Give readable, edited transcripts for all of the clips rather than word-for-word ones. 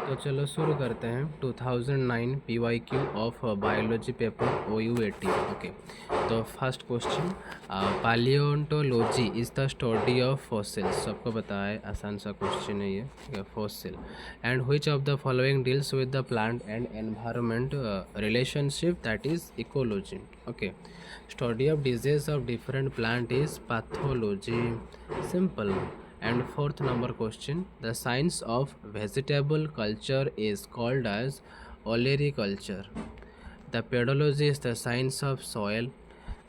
तो चलो शुरू करते हैं। 2009 PYQ of biology paper OU80। Okay, तो first question, palaeontology is the study of fossils. सबको पता है, आसान सा क्वेश्चन है ये, fossil. And which of the following deals with the plant and environment relationship, that is ecology. Okay, study of disease of different plant is pathology. Simple. And fourth number question, the science of vegetable culture is called as olericulture. The pedology is the science of soil.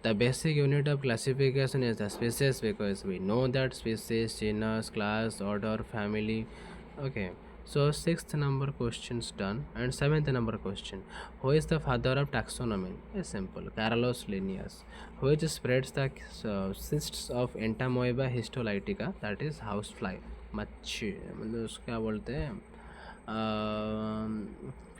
The basic unit of classification is the species, because we know that species, genus, class, order, family. Okay, so sixth number questions done. And seventh number question, who is the father of taxonomy? Is simple, Carolus Linnaeus. Which spreads the cysts of Entamoeba histolytica, that is housefly, मच्छी, मतलब उसको क्या बोलते हैं,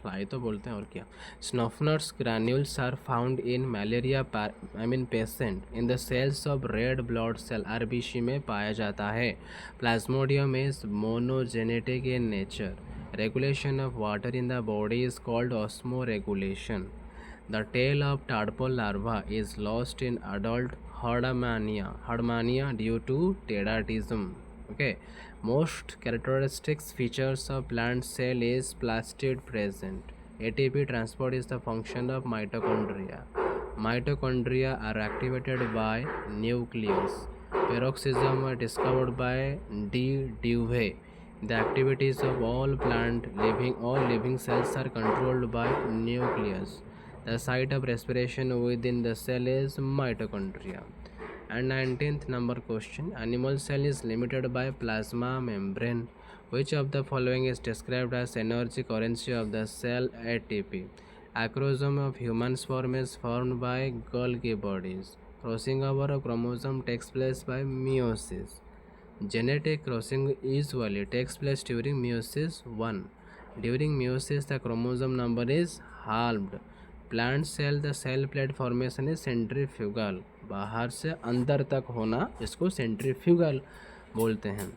fly तो बोलते हैं, और क्या। Schuffner's granules are found in malaria patient in the cells of red blood cell, RBC में पाया जाता है। Plasmodium is monogenetic in nature. Regulation of water in the body is called osmoregulation. The tail of tadpole larva is lost in adult herdmania due to tadadism. Okay, most characteristic features of plant cell is plastid present. ATP transport is the function of mitochondria. Mitochondria are activated by nucleus. Peroxism was discovered by D. Dewey. The activities of all living cells are controlled by nucleus. The site of respiration within the cell is mitochondria. And 19th number question, animal cell is limited by plasma membrane. Which of the following is described as energy currency of the cell? ATP. Acrosome of human sperm is formed by Golgi bodies. Crossing over of chromosome takes place by meiosis. Genetic crossing usually takes place during meiosis 1. During meiosis, the chromosome number is halved. Plant cell, the cell plate formation is centrifugal, बाहर से अंदर तक होना इसको centrifugal बोलते हैं।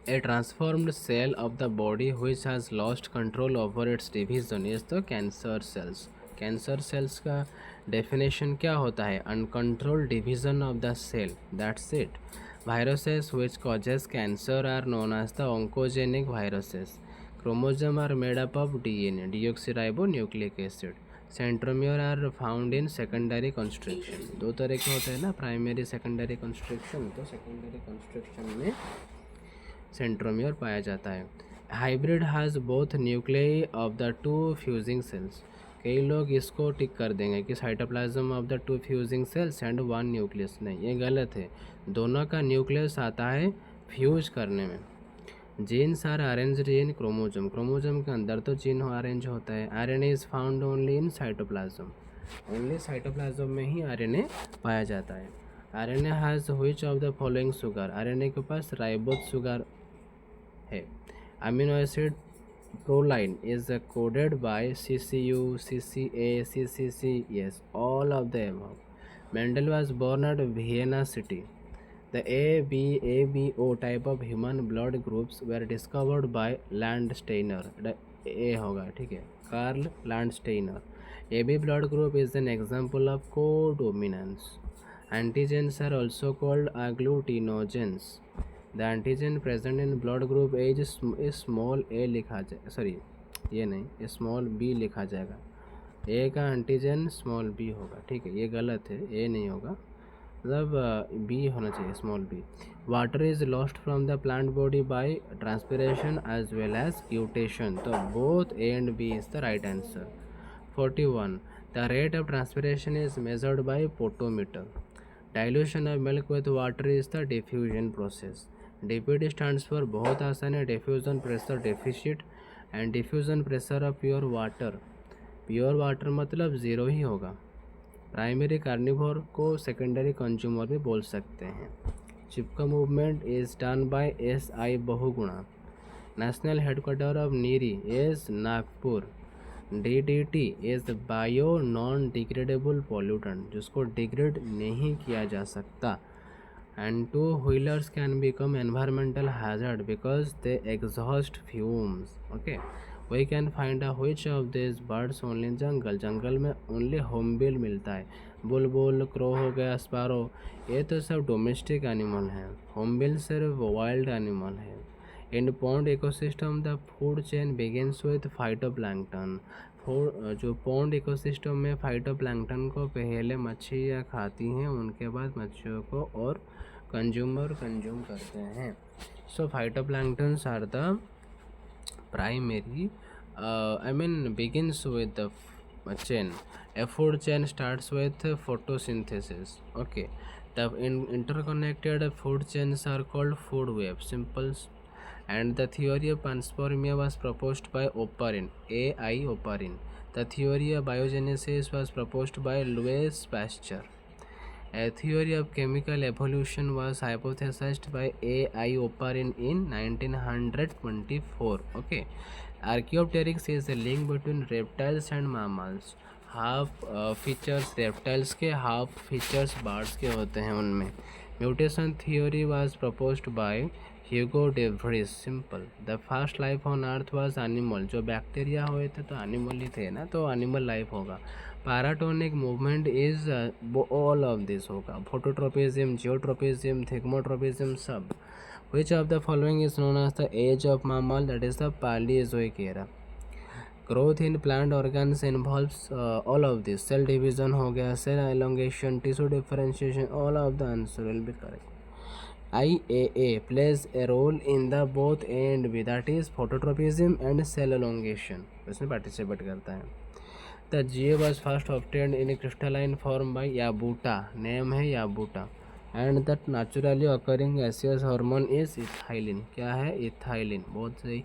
A transformed cell of the body which has lost control over its division is the cancer cells. Cancer cells का definition क्या होता है? Uncontrolled division of the cell, that's it. Viruses which causes cancer are known as the oncogenic viruses. Chromosome are made up of DNA, deoxyribonucleic acid. Centromere are found in secondary construction. दो तरह के होते हैं ना, primary secondary construction. तो secondary construction में centromere पाया जाता है। Hybrid has both nuclei of the two fusing cells. कई लोग इसको टिक कर देंगे कि cytoplasm of the two fusing cells and one nucleus. नहीं, ये गलत है। दोनों का न्यूक्लियस आता है फ्यूज करने में। Genes are arranged in chromosome. Chromosome के अंदर तो जीन अरेंज होता है। RNA is found only in cytoplasm. Only cytoplasm में ही RNA पाया जाता है। RNA has which of the following sugar. RNA के पास राइबोज शुगर है। Amino acid proline is coded by CCU, CCA, CCC, yes, all of the above. Mendel was born at Vienna city. The ABO type of human blood groups were discovered by Landsteiner. A होगा, ठीक है, Karl Landsteiner. AB blood group is an example of codominance. Antigens are also called agglutinogens. The antigen present in blood group A is small a लिखा जाए, sorry ये नहीं, small b लिखा जाएगा। A का एंटीजन स्मॉल b होगा, ठीक है, ये गलत है, A नहीं होगा, मतलब बी होना चाहिए, small B. Water is lost from the plant body by transpiration as well as guttation. तो both A and B is the right answer. 41, the rate of transpiration is measured by potometer. Dilution of milk with water is the diffusion process. DPD stands for बहुत आसान है, diffusion pressure deficit and diffusion pressure of pure water. Pure water मतलब zero ही होगा। Primary carnivore को secondary consumer भी बोल सकते हैं। Chipko movement is done by SI Bahuguna. National headquarter of NEERI is Nagpur. DDT is bio non degradable pollutant, जिसको degrade नहीं किया जा सकता। and two-wheelers can become environmental hazard because they exhaust fumes. Okay, we can find out which of these birds only in जंगल में only hornbill मिलता है. बुलबुल, crow हो गया, स्पैरो, ये तो सब डोमेस्टिक एनिमल हैं. हॉर्नबिल सिर्फ वाइल्ड एनिमल है. इन pond ecosystem the food chain begins with phytoplankton. जो पॉन्ड इकोसिस्टम में फाइटोप्लैंक्टन को पहले मच्छियाँ खाती हैं, उनके बाद मच्छियों को और कंज्यूम करते हैं. So phytoplanktons are the primary begins with the chain. A food chain starts with photosynthesis. Okay, the interconnected food chains are called food webs. Simple. And the theory of panspermia was proposed by Oparin, A.I. Oparin. The theory of biogenesis was proposed by Louis Pasteur. A theory of chemical evolution was hypothesized by A.I. Oparin in 1924. Okay, Archaeopteryx is a link between reptiles and mammals. Half features reptiles के, half features birds के होते हैं उनमें. Mutation theory was proposed by Hugo de Vries. Simple. The first life on earth was animal. जो bacteria हुए थे तो animal ही थे ना, तो एनिमल लाइफ होगा. Paratonic movement is all of this होगा. फोटोट्रोपिज्म, जियोट्रोपिज्म, थिग्मोट्रोपिज्म सब. Which of the following is known as the age of mammal? That is the Palaeozoic era. Growth in plant organs involves all of this. Cell division हो गया, cell elongation, tissue differentiation, all of the answer will be correct. IAA plays a role in the both end with, that is phototropism and cell elongation. इसमें participate करता है. The GA was first obtained in a crystalline form by Yabuta. Name है Yabuta. And that naturally occurring gaseous hormone is ethylene. क्या है? Ethylene. बहुत सही.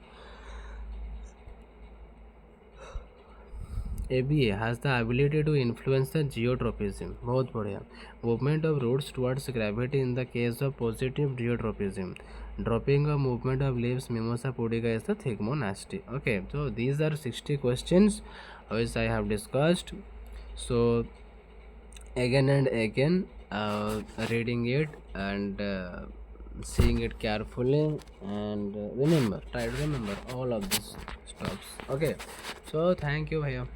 ABA has the ability to influence the geotropism. बहुत बढ़िया. Movement of roots towards gravity in the case of positive geotropism. Dropping of movement of leaves, Mimosa pudica is the thigmonasty. Okay, so these are 60 questions which I have discussed. So again and again reading it and seeing it carefully and remember, try to remember all of these stuffs. Okay, so thank you bhaiya.